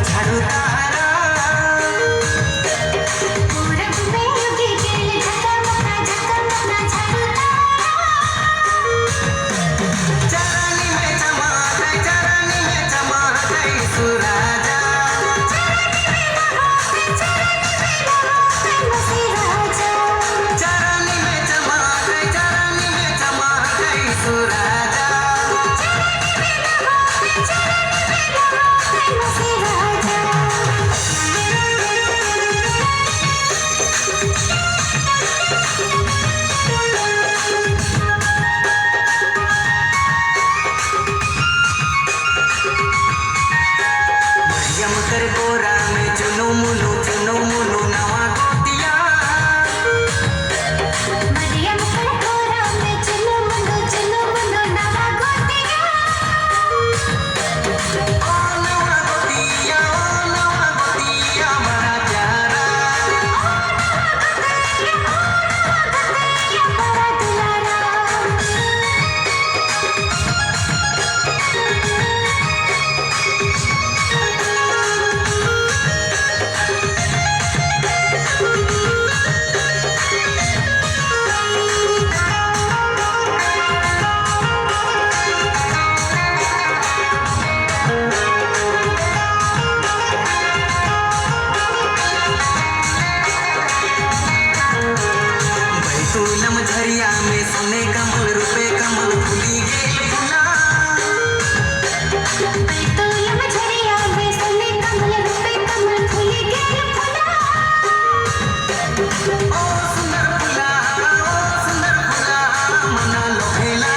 झाड़ू तारा पूरब में उगी गेल झकमका झकमका झाड़ू तारा चरनी में चमक सुराजा बसे राजा चरनी में चमक सुराजा बसे राजा मरियम कर गोरा में चुनो मुनो नवा गोतिया मरियम कर गोरा में चुनो मुनो नवा गोतिया ओ नवा गोतिया बड़ा प्यारा बड़ा दुलारा बैतूलम झरिया में सोने कमल रुपए कमल फूली गेल फुला बैतूलम झरिया में सोने कमल रुपए कमल फूली गेल फुला ओ सुंदर फुला मना लोहेला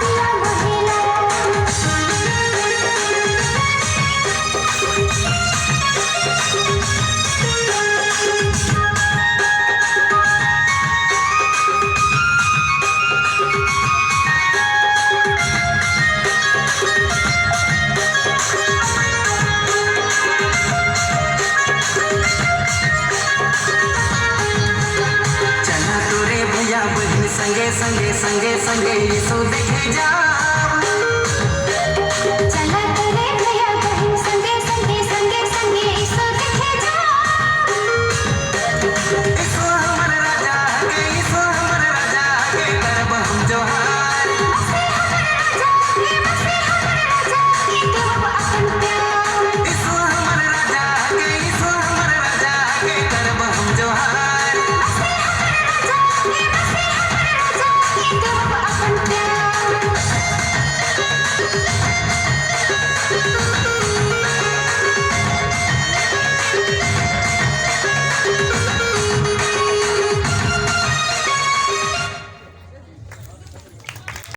दिया मोहेला चला तोरे भैया बहन संगे संगे यीशु देखे जा